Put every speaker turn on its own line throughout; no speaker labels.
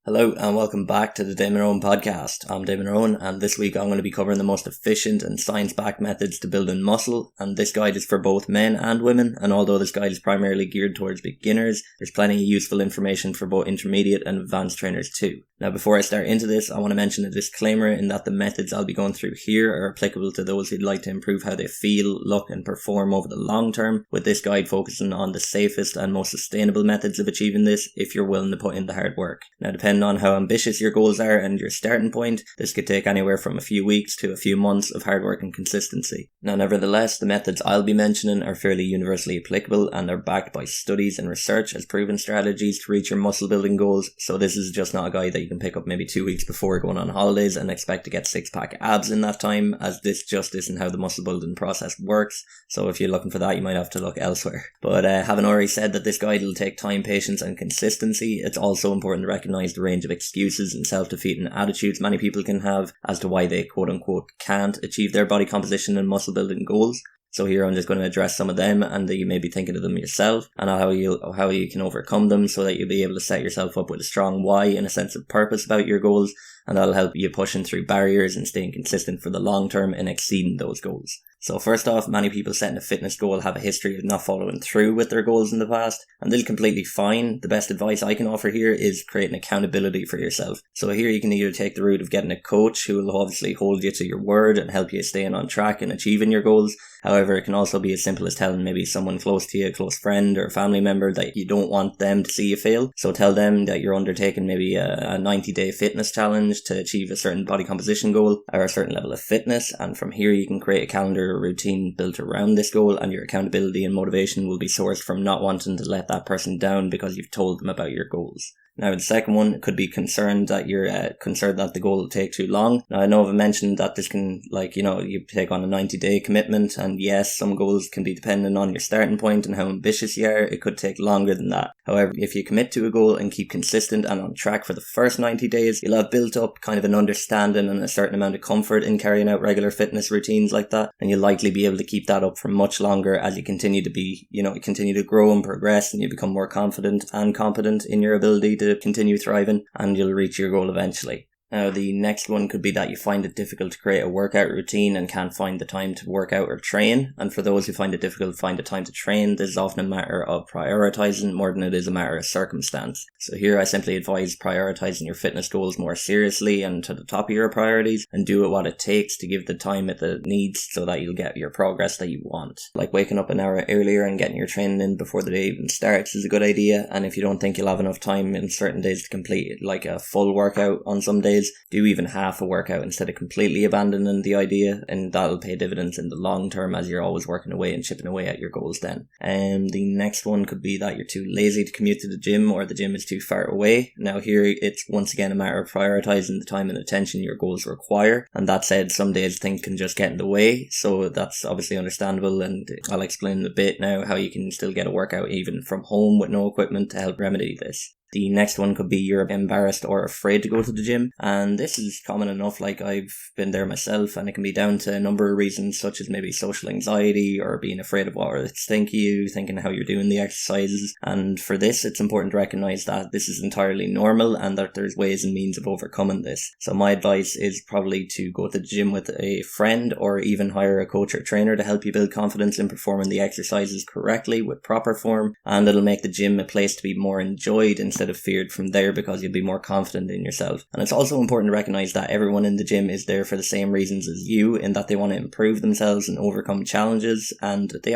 Hello and welcome back to the Damon Rowan podcast. I'm Damon Rowan and this week I'm going to be covering the most efficient and science-backed methods to building muscle, and this guide is for both men and women, and although this guide is primarily geared towards beginners, there's plenty of useful information for both intermediate and advanced trainers too. Now before I start into this, I want to mention a disclaimer in that the methods I'll be going through here are applicable to those who'd like to improve how they feel, look and perform over the long term, with this guide focusing on the safest and most sustainable methods of achieving this if you're willing to put in the hard work. Now depending on how ambitious your goals are and your starting point, this could take anywhere from a few weeks to a few months of hard work and consistency. Now nevertheless, the methods I'll be mentioning are fairly universally applicable and are backed by studies and research as proven strategies to reach your muscle building goals, so this is just not a guide that you can pick up maybe 2 weeks before going on holidays and expect to get six-pack abs in that time, as this just isn't how the muscle building process works, so if you're looking for that you might have to look elsewhere. But having already said that this guide will take time, patience and consistency, it's also important to recognise the range of excuses and self-defeating attitudes many people can have as to why they quote-unquote can't achieve their body composition and muscle building goals. So here I'm just going to address some of them, and that you may be thinking of them yourself and how you can overcome them, so that you'll be able to set yourself up with a strong why and a sense of purpose about your goals, and that'll help you pushing through barriers and staying consistent for the long term and exceeding those goals. So first off, many people setting a fitness goal have a history of not following through with their goals in the past, and this is completely fine. The best advice I can offer here is creating accountability for yourself. So here you can either take the route of getting a coach who will obviously hold you to your word and help you staying on track and achieving your goals. However, it can also be as simple as telling maybe someone close to you, a close friend or a family member, that you don't want them to see you fail. So tell them that you're undertaking maybe a 90-day fitness challenge to achieve a certain body composition goal or a certain level of fitness, and from here you can create a calendar or routine built around this goal, and your accountability and motivation will be sourced from not wanting to let that person down because you've told them about your goals. Now the second one could be concerned that you're concerned that the goal will take too long. Now I know I've mentioned that this can, you take on a 90-day commitment, and yes, some goals can be dependent on your starting point and how ambitious you are. It could take longer than that. However, if you commit to a goal and keep consistent and on track for the first 90 days, you'll have built up kind of an understanding and a certain amount of comfort in carrying out regular fitness routines like that, and you'll likely be able to keep that up for much longer as you continue to grow and progress, and you become more confident and competent in your ability to continue thriving, and you'll reach your goal eventually. Now the next one could be that you find it difficult to create a workout routine and can't find the time to work out or train. And for those who find it difficult to find the time to train, this is often a matter of prioritizing more than it is a matter of circumstance. So here I simply advise prioritizing your fitness goals more seriously and to the top of your priorities, and do it what it takes to give the time it needs so that you'll get your progress that you want. Like waking up an hour earlier and getting your training in before the day even starts is a good idea, and if you don't think you'll have enough time in certain days to complete like a full workout on some days, do even half a workout instead of completely abandoning the idea, and that'll pay dividends in the long term as you're always working away and chipping away at your goals then. And the next one could be that you're too lazy to commute to the gym, or the gym is too far away. Now here it's once again a matter of prioritizing the time and attention your goals require, and that said, some days things can just get in the way, so that's obviously understandable, and I'll explain in a bit now how you can still get a workout even from home with no equipment to help remedy this. The next one could be you're embarrassed or afraid to go to the gym, and this is common enough. Like I've been there myself, and it can be down to a number of reasons, such as maybe social anxiety or being afraid of what others think of you, thinking how you're doing the exercises. And for this, it's important to recognize that this is entirely normal and that there's ways and means of overcoming this. So my advice is probably to go to the gym with a friend, or even hire a coach or trainer to help you build confidence in performing the exercises correctly with proper form, and it'll make the gym a place to be more enjoyed instead of feared from there, because you'll be more confident in yourself. And it's also important to recognize that everyone in the gym is there for the same reasons as you, in that they want to improve themselves and overcome challenges, and they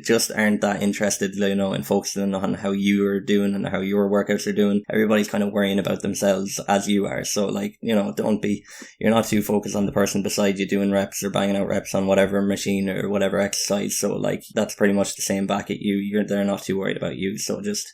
just aren't that interested, in focusing on how you are doing and how your workouts are doing. Everybody's kind of worrying about themselves as you are, so you're not too focused on the person beside you doing reps or banging out reps on whatever machine or whatever exercise, so that's pretty much the same back at you. They're not too worried about you, so just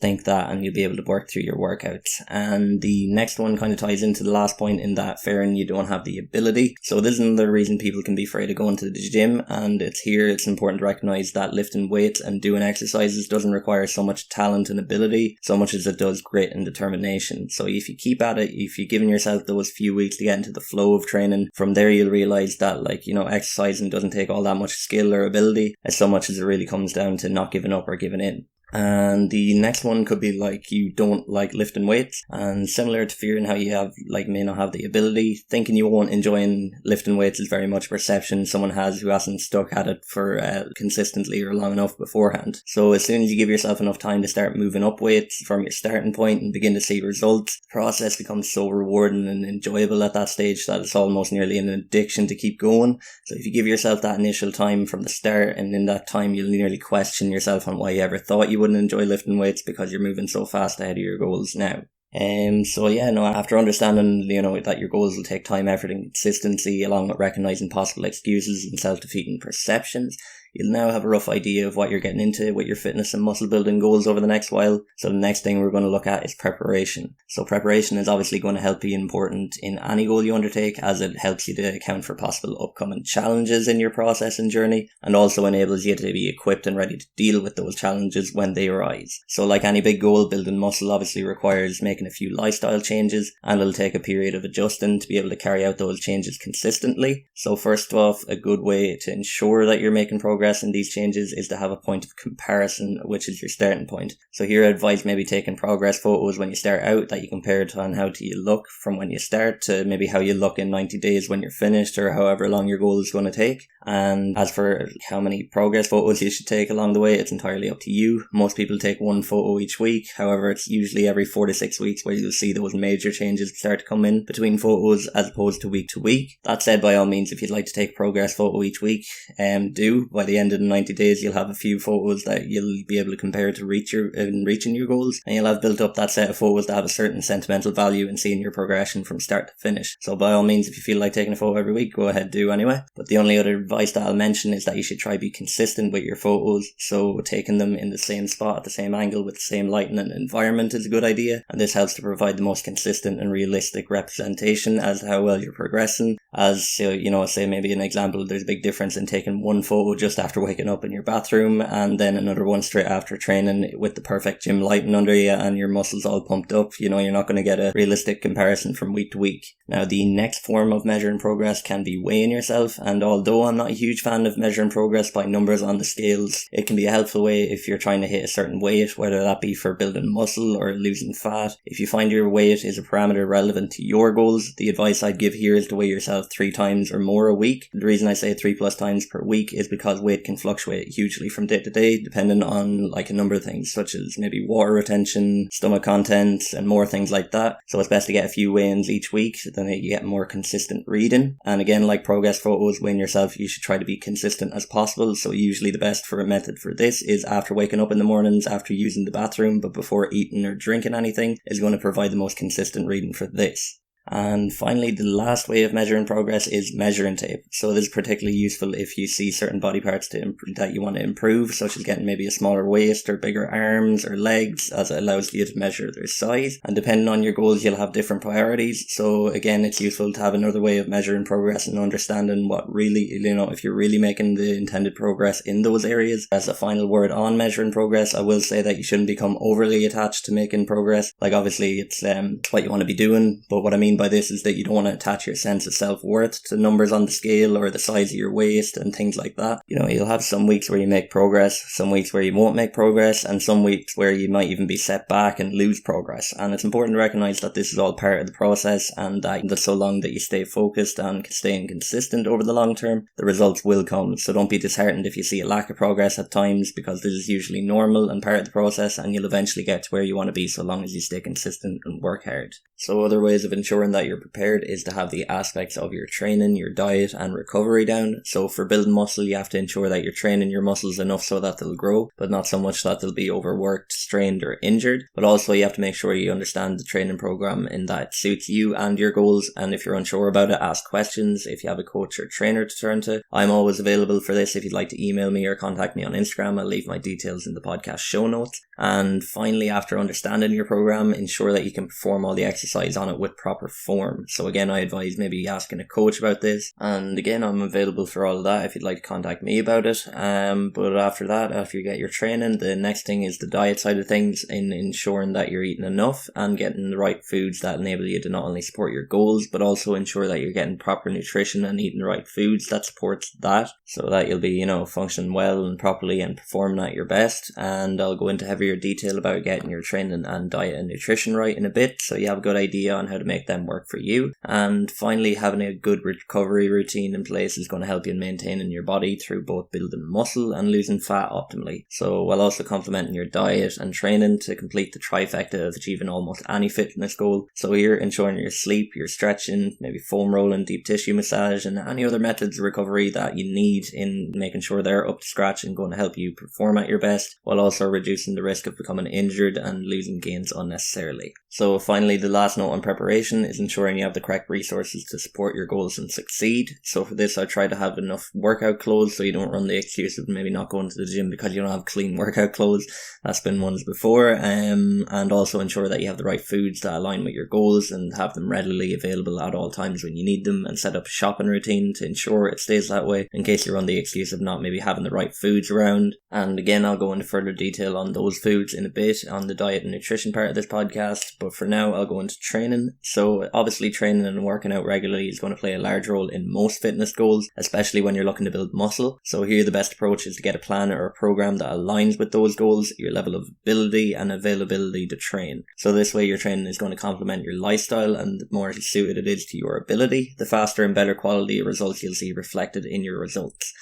think that and you'll be able to work through your workouts. And the next one kind of ties into the last point, in that fearing you don't have the ability. So this is another reason people can be afraid of going to the gym, and it's important to recognize that lifting weights and doing exercises doesn't require so much talent and ability so much as it does grit and determination. So if you keep at it, if you're giving yourself those few weeks to get into the flow of training, from there you'll realize that exercising doesn't take all that much skill or ability, as so much as it really comes down to not giving up or giving in. And the next one could be like you don't like lifting weights, and similar to fearing how you have may not have the ability, thinking you won't enjoy lifting weights is very much a perception someone has who hasn't stuck at it for consistently or long enough beforehand. So as soon as you give yourself enough time to start moving up weights from your starting point and begin to see results, the process becomes so rewarding and enjoyable at that stage that it's almost nearly an addiction to keep going. So if you give yourself that initial time from the start, and in that time you'll nearly question yourself on why you ever thought you wouldn't enjoy lifting weights, because you're moving so fast ahead of your goals now. After understanding, that your goals will take time, effort and consistency, along with recognizing possible excuses and self-defeating perceptions, you'll now have a rough idea of what you're getting into with your fitness and muscle building goals over the next while. So the next thing we're going to look at is preparation. So preparation is obviously going to help be important in any goal you undertake, as it helps you to account for possible upcoming challenges in your process and journey, and also enables you to be equipped and ready to deal with those challenges when they arise. So like any big goal, building muscle obviously requires making a few lifestyle changes, and it'll take a period of adjusting to be able to carry out those changes consistently. So first off, a good way to ensure that you're making progress in these changes is to have a point of comparison, which is your starting point. So here I advise maybe taking progress photos when you start out, that you compare it on how do you look from when you start to maybe how you look in 90 days when you're finished, or however long your goal is going to take. And as for how many progress photos you should take along the way, it's entirely up to you. Most people take one photo each week. However, it's usually every 4 to 6 weeks where you'll see those major changes start to come in between photos, as opposed to week. That said, by all means, if you'd like to take a progress photo each week, do. By the end of the 90 days, you'll have a few photos that you'll be able to compare to reaching your goals, and you'll have built up that set of photos that have a certain sentimental value in seeing your progression from start to finish. So by all means, if you feel like taking a photo every week, go ahead, do anyway. But the only other advice that I'll mention is that you should try to be consistent with your photos. So taking them in the same spot at the same angle with the same lighting and environment is a good idea, and this helps to provide the most consistent and realistic representation as to how well you're progressing. As say maybe an example, there's a big difference in taking one photo just after waking up in your bathroom, and then another one straight after training with the perfect gym lighting under you and your muscles all pumped up. You're not going to get a realistic comparison from week to week. Now, the next form of measuring progress can be weighing yourself, and although I'm not a huge fan of measuring progress by numbers on the scales, it can be a helpful way if you're trying to hit a certain weight, whether that be for building muscle or losing fat. If you find your weight is a parameter relevant to your goals, the advice I'd give here is to weigh yourself 3 times or more a week. The reason I say 3+ times per week is because weight can fluctuate hugely from day to day, depending on a number of things, such as maybe water retention, stomach content, and more things like that. So it's best to get a few weigh-ins each week, then you get more consistent reading. And again, like progress photos, weighing yourself, you should try to be consistent as possible. So usually the best method for this is after waking up in the mornings, after using the bathroom, but before eating or drinking anything, is going to provide the most consistent reading for this. And finally, the last way of measuring progress is measuring tape. So this is particularly useful if you see certain body parts that you want to improve, such as getting maybe a smaller waist or bigger arms or legs, as it allows you to measure their size. And depending on your goals, you'll have different priorities. So again, it's useful to have another way of measuring progress and understanding what really, if you're really making the intended progress in those areas. As a final word on measuring progress, I will say that you shouldn't become overly attached to making progress. Obviously, it's what you want to be doing, but what I mean by this is that you don't want to attach your sense of self-worth to numbers on the scale or the size of your waist and things like that. You'll have some weeks where you make progress, some weeks where you won't make progress, and some weeks where you might even be set back and lose progress. And it's important to recognize that this is all part of the process, and that so long that you stay focused and staying consistent over the long term, the results will come. So don't be disheartened if you see a lack of progress at times, because this is usually normal and part of the process, and you'll eventually get to where you want to be so long as you stay consistent and work hard. So other ways of ensuring that you're prepared is to have the aspects of your training, your diet and recovery down. So for building muscle, you have to ensure that you're training your muscles enough so that they'll grow, but not so much that they'll be overworked, strained or injured. But also you have to make sure you understand the training program in that it suits you and your goals. And if you're unsure about it, ask questions. If you have a coach or trainer to turn to, I'm always available for this. If you'd like to email me or contact me on Instagram, I'll leave my details in the podcast show notes. And finally, after understanding your program, ensure that you can perform all the exercises exercise on it with proper form. So again, I advise maybe asking a coach about this. And again, I'm available for all of that if you'd like to contact me about it. But after that, after you get your training, the next thing is the diet side of things, in ensuring that you're eating enough and getting the right foods that enable you to not only support your goals, but also ensure that you're getting proper nutrition and eating the right foods that supports that, so that you'll be, functioning well and properly and performing at your best. And I'll go into heavier detail about getting your training and diet and nutrition right in a bit, so you have a good idea on how to make them work for you. And finally, having a good recovery routine in place is going to help you in maintaining your body through both building muscle and losing fat optimally. So while also complementing your diet and training to complete the trifecta of achieving almost any fitness goal. So here, ensuring your sleep, your stretching, maybe foam rolling, deep tissue massage, and any other methods of recovery that you need in making sure they're up to scratch and going to help you perform at your best, while also reducing the risk of becoming injured and losing gains unnecessarily. So finally, the last note on preparation is ensuring you have the correct resources to support your goals and succeed. So for this, I try to have enough workout clothes so you don't run the excuse of maybe not going to the gym because you don't have clean workout clothes. That's been ones before. And also ensure that you have the right foods that align with your goals and have them readily available at all times when you need them, and set up a shopping routine to ensure it stays that way in case you run the excuse of not maybe having the right foods around. And again, I'll go into further detail on those foods in a bit on the diet and nutrition part of this podcast, but for now I'll go into training. So obviously training and working out regularly is going to play a large role in most fitness goals, especially when you're looking to build muscle. So here the best approach is to get a plan or a program that aligns with those goals, your level of ability and availability to train. So this way your training is going to complement your lifestyle, and the more suited it is to your ability, the faster and better quality of results you'll see reflected in your results.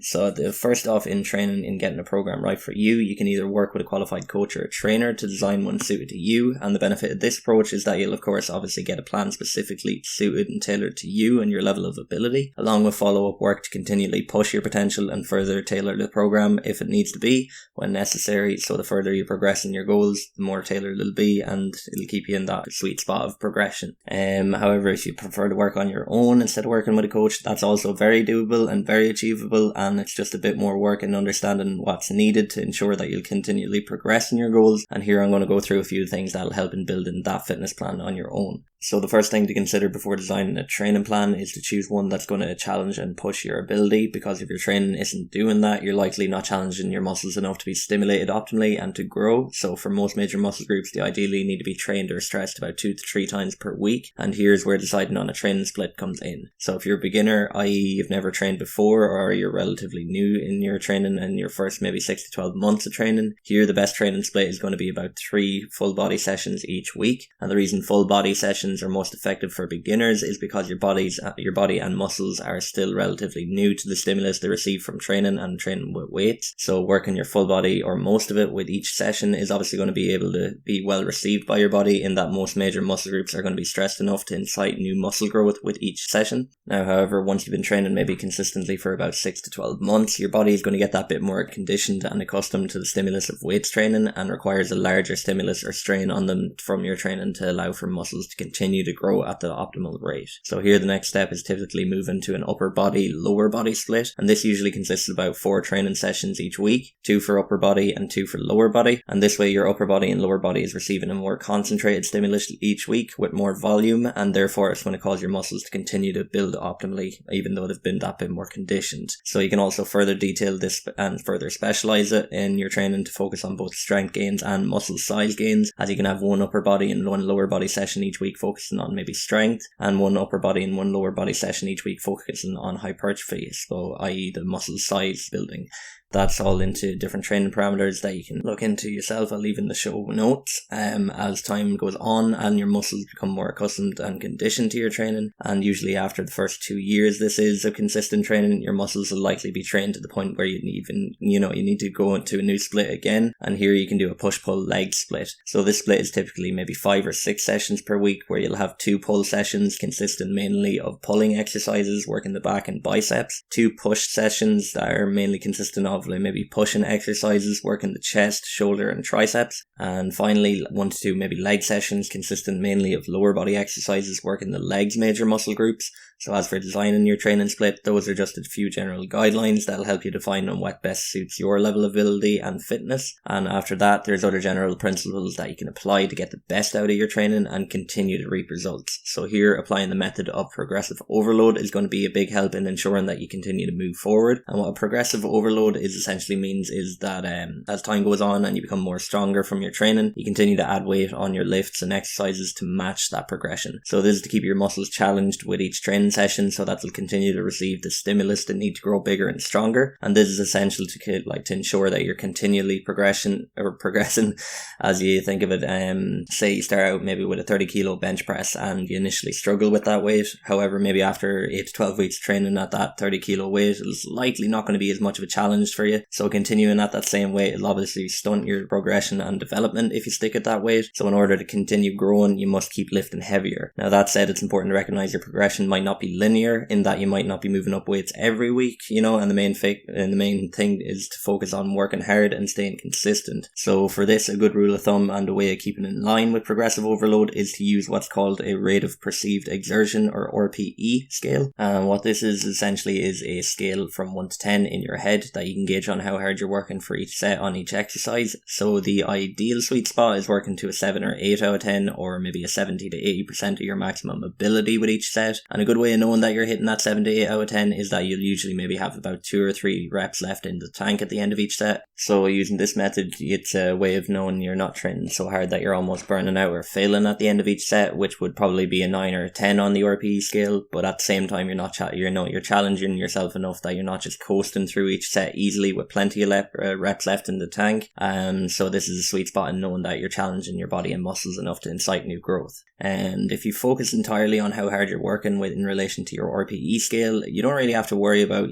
So the first off, in training, in getting a program right for you, you can either work with a qualified coach or a trainer to design one suited to you. And the benefit of this approach is that you'll of course obviously get a plan specifically suited and tailored to you and your level of ability, along with follow-up work to continually push your potential and further tailor the program if it needs to be when necessary. So the further you progress in your goals, the more tailored it'll be, and it'll keep you in that sweet spot of progression. However, if you prefer to work on your own instead of working with a coach, that's also very doable and very achievable, and it's just a bit more work in understanding what's needed to ensure that you'll continually progress in your goals. And here I'm going to go through a few things that'll help in building that fitness plan on your own. So the first thing to consider before designing a training plan is to choose one that's going to challenge and push your ability, because if your training isn't doing that, you're likely not challenging your muscles enough to be stimulated optimally and to grow. So for most major muscle groups, they ideally need to be trained or stretched about 2 to 3 times per week, and here's where deciding on a training split comes in. So if you're a beginner, i.e. you've never trained before, or you're relatively new in your training and your first maybe 6 to 12 months of training, here the best training split is going to be about 3 full body sessions each week. And the reason full body sessions are most effective for beginners is because your body and muscles are still relatively new to the stimulus they receive from training and training with weights. So working your full body or most of it with each session is obviously going to be able to be well received by your body, in that most major muscle groups are going to be stressed enough to incite new muscle growth with each session. Now, however, once you've been training maybe consistently for about 6 to 12 months, your body is going to get that bit more conditioned and accustomed to the stimulus of weights training, and requires a larger stimulus or strain on them from your training to allow for muscles to continue to grow at the optimal rate. So here the next step is typically moving to an upper body lower body split, and this usually consists of about 4 training sessions each week, 2 for upper body and 2 for lower body. And this way your upper body and lower body is receiving a more concentrated stimulus each week with more volume, and therefore it's going to cause your muscles to continue to build optimally even though they've been that bit more conditioned. So you can also further detail this and further specialize it in your training to focus on both strength gains and muscle size gains, as you can have 1 upper body and 1 lower body session each week focusing on maybe strength, and 1 upper body and 1 lower body session each week focusing on hypertrophy, so i.e. the muscle size building. That's all into different training parameters that you can look into yourself. I'll leave in the show notes. As time goes on and your muscles become more accustomed and conditioned to your training, and usually after the first 2 years this is of consistent training, your muscles will likely be trained to the point where you need to go into a new split again, and here you can do a push-pull leg split. So this split is typically maybe 5 or 6 sessions per week, where you'll have 2 pull sessions consisting mainly of pulling exercises working the back and biceps, 2 push sessions that are mainly consistent of maybe pushing exercises working the chest, shoulder and triceps, and finally 1 to 2 maybe leg sessions consisting mainly of lower body exercises working the legs major muscle groups. So as for designing your training split, those are just a few general guidelines that'll help you define on what best suits your level of ability and fitness. And after that, there's other general principles that you can apply to get the best out of your training and continue to reap results. So here, applying the method of progressive overload is going to be a big help in ensuring that you continue to move forward. And what a progressive overload is essentially means is that as time goes on and you become more stronger from your training, you continue to add weight on your lifts and exercises to match that progression. So this is to keep your muscles challenged with each training session, so that they'll continue to receive the stimulus they need to grow bigger and stronger. And this is essential to ensure that you're continually progressing as you think of it. Say you start out maybe with a 30 kilo bench press and you initially struggle with that weight. However, maybe after 8 to 12 weeks training at that 30 kilo weight, it's likely not going to be as much of a challenge for you. So continuing at that same weight will obviously stunt your progression and development if you stick at that weight. So in order to continue growing, you must keep lifting heavier. Now that said, it's important to recognize your progression might not be linear, in that you might not be moving up weights every week, and the main thing is to focus on working hard and staying consistent. So for this, a good rule of thumb and a way of keeping in line with progressive overload is to use what's called a rate of perceived exertion, or RPE scale. And what this is essentially is a scale from 1 to 10 in your head that you can gauge on how hard you're working for each set on each exercise. So the ideal sweet spot is working to a 7 or 8 out of 10, or maybe a 70 to 80% of your maximum ability with each set. And a good way of knowing that you're hitting that 7 to 8 out of 10 is that you'll usually maybe have about 2 or 3 reps left in the tank at the end of each set. So using this method, it's a way of knowing you're not training so hard that you're almost burning out or failing at the end of each set, which would probably be a 9 or a 10 on the RPE scale. But at the same time, you're challenging yourself enough that you're not just coasting through each set easily with plenty of reps left in the tank. So this is a sweet spot in knowing that you're challenging your body and muscles enough to incite new growth. And if you focus entirely on how hard you're working with in relation to your RPE scale, you don't really have to worry about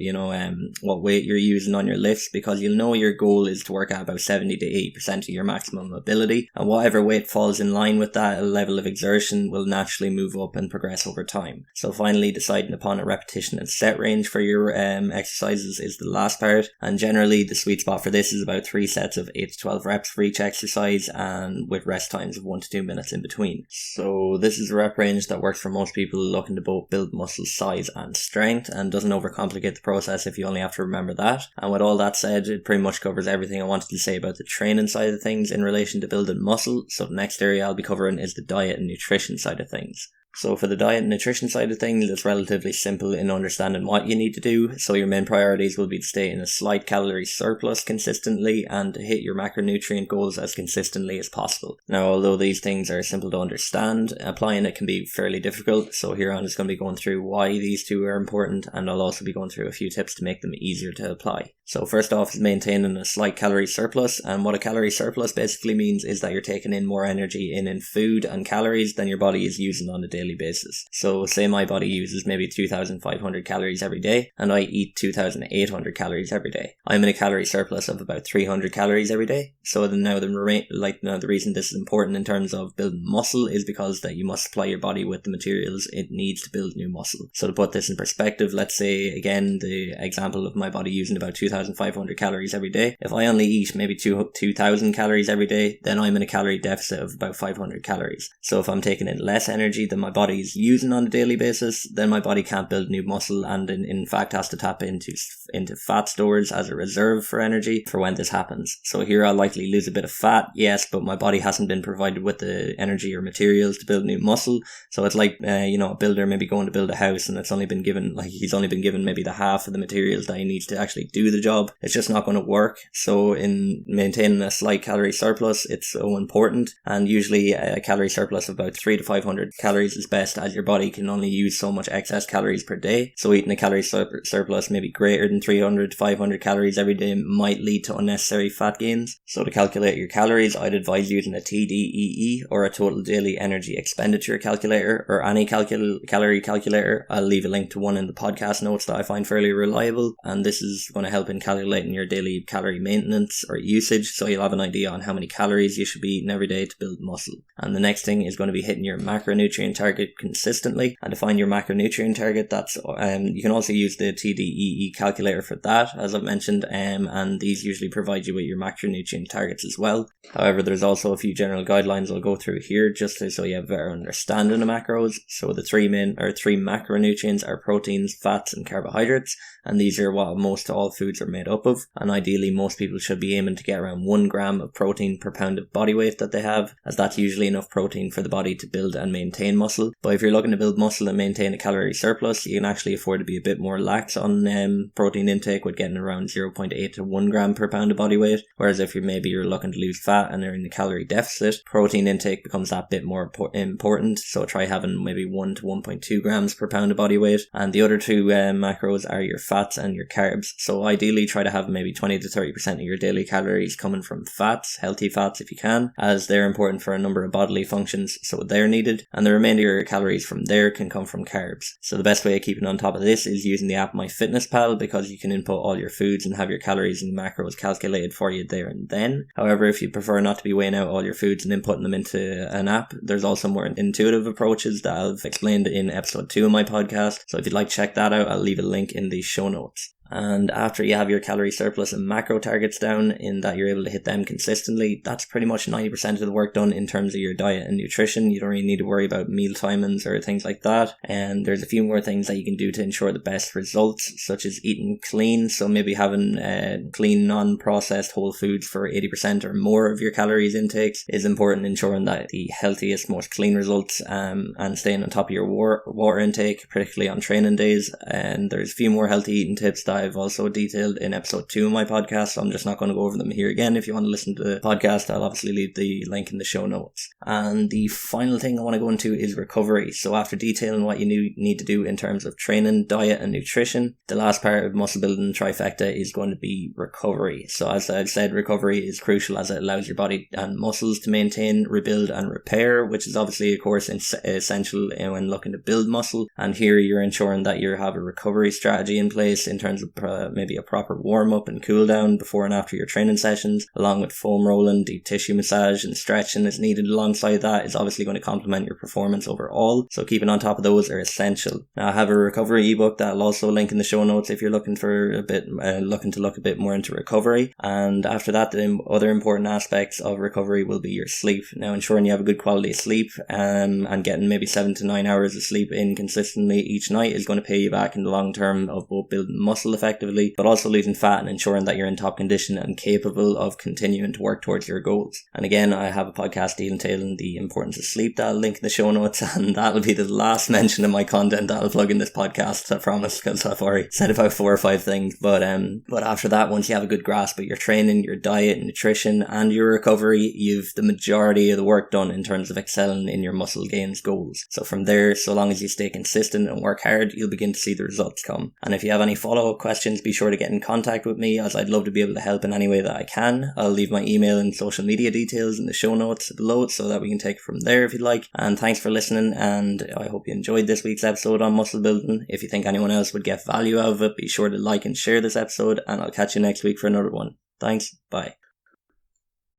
what weight you're using on your lifts, because you'll know your goal is to work at about 70 to 80% of your maximum ability, and whatever weight falls in line with that level of exertion will naturally move up and progress over time. So finally, deciding upon a repetition and set range for your exercises is the last part, and generally the sweet spot for this is about 3 sets of 8 to 12 reps for each exercise, and with rest times of 1 to 2 minutes in between. So this is a rep range that works for most people looking to both build muscle size and strength, and doesn't overcomplicate the process if you only have to remember that. And with all that said, it pretty much covers everything I wanted to say about the training side of things in relation to building muscle. So the next area I'll be covering is the diet and nutrition side of things. So for the diet and nutrition side of things, it's relatively simple in understanding what you need to do. So your main priorities will be to stay in a slight calorie surplus consistently and to hit your macronutrient goals as consistently as possible. Now, although these things are simple to understand, applying it can be fairly difficult. So here I'm just going to be going through why these two are important, and I'll also be going through a few tips to make them easier to apply. So first off is maintaining a slight calorie surplus, and what a calorie surplus basically means is that you're taking in more energy in food and calories than your body is using on a daily basis. So say my body uses maybe 2,500 calories every day and I eat 2,800 calories every day. I'm in a calorie surplus of about 300 calories every day. So the reason this is important in terms of building muscle is because that you must supply your body with the materials it needs to build new muscle. So to put this in perspective, let's say again the example of my body using about 2,500 calories every day. If I only eat maybe 2,000 calories every day, then I'm in a calorie deficit of about 500 calories. So if I'm taking in less energy than my body is using on a daily basis, then my body can't build new muscle, and in fact has to tap into fat stores as a reserve for energy for when this happens. So here I'll likely lose a bit of fat, yes, but my body hasn't been provided with the energy or materials to build new muscle. So it's like a builder maybe going to build a house and he's only been given maybe the half of the materials that he needs to actually do the job. It's just not going to work. So in maintaining a slight calorie surplus, it's so important, and usually a calorie surplus of about 300 to 500 calories is best, as your body can only use so much excess calories per day. So eating a calorie surplus maybe greater than 300 to 500 calories every day might lead to unnecessary fat gains. So to calculate your calories, I'd advise using a TDEE, or a total daily energy expenditure calculator, or any calorie calculator. I'll leave a link to one in the podcast notes that I find fairly reliable, and this is going to help in calculating your daily calorie maintenance or usage, so you'll have an idea on how many calories you should be eating every day to build muscle. And the next thing is going to be hitting your macronutrient target target consistently. And to find your macronutrient target, that's you can also use the TDEE calculator for that, as I've mentioned, and these usually provide you with your macronutrient targets as well. However, there's also a few general guidelines I'll go through here just so you have a better understanding of macros. So the three macronutrients are proteins, fats and carbohydrates, and these are what most all foods are made up of. And ideally most people should be aiming to get around 1 gram of protein per pound of body weight that they have, as that's usually enough protein for the body to build and maintain muscle. But if you're looking to build muscle and maintain a calorie surplus, you can actually afford to be a bit more lax on protein intake, with getting around 0.8 to 1 gram per pound of body weight. Whereas if you're looking to lose fat and are in the calorie deficit, protein intake becomes that bit more important. So try having maybe 1 to 1.2 grams per pound of body weight. And the other two macros are your fats and your carbs. So ideally try to have maybe 20 to 30% of your daily calories coming from fats, healthy fats if you can, as they're important for a number of bodily functions, so they're needed. And the remainder of your calories from there can come from carbs. So the best way of keeping on top of this is using the app MyFitnessPal, because you can input all your foods and have your calories and macros calculated for you there and then. However, if you prefer not to be weighing out all your foods and inputting them into an app, there's also more intuitive approaches that I've explained in episode 2 of my podcast. So if you'd like to check that out, I'll leave a link in the show notes. And after you have your calorie surplus and macro targets down, in that you're able to hit them consistently, that's pretty much 90% of the work done in terms of your diet and nutrition. You don't really need to worry about meal timings or things like that. And there's a few more things that you can do to ensure the best results, such as eating clean. So maybe having clean, non-processed whole foods for 80% or more of your calories intakes is important, ensuring that the healthiest, most clean results, and staying on top of your water intake, particularly on training days. And there's a few more healthy eating tips that I've also detailed in episode 2 of my podcast, so I'm just not going to go over them here again. If you want to listen to the podcast, I'll obviously leave the link in the show notes. And the final thing I want to go into is recovery. So after detailing what you need to do in terms of training, diet and nutrition, the last part of muscle building trifecta is going to be recovery. So as I've said, recovery is crucial as it allows your body and muscles to maintain, rebuild and repair, which is obviously of course essential when looking to build muscle. And here you're ensuring that you have a recovery strategy in place in terms of maybe a proper warm up and cool down before and after your training sessions, along with foam rolling, deep tissue massage and stretching is needed alongside that, is obviously going to complement your performance overall. So keeping on top of those are essential. Now I have a recovery ebook that I'll also link in the show notes if you're looking for looking to look a bit more into recovery. And after that, the other important aspects of recovery will be your sleep. Now ensuring you have a good quality of sleep and getting maybe 7 to 9 hours of sleep in consistently each night is going to pay you back in the long term of both building muscle effectively, but also losing fat and ensuring that you're in top condition and capable of continuing to work towards your goals. And again, I have a podcast detailing the importance of sleep that I'll link in the show notes, and that'll be the last mention of my content that I'll plug in this podcast, I promise, because I've already said about 4 or 5 things. But after that, once you have a good grasp of your training, your diet, nutrition and your recovery, you've the majority of the work done in terms of excelling in your muscle gains goals. So from there, so long as you stay consistent and work hard, you'll begin to see the results come. And if you have any follow-up questions, be sure to get in contact with me, as I'd love to be able to help in any way that I can. I'll leave my email and social media details in the show notes below so that we can take it from there if you'd like. And thanks for listening, and I hope you enjoyed this week's episode on muscle building. If you think anyone else would get value out of it, be sure to like and share this episode, and I'll catch you next week for another one. Thanks, bye.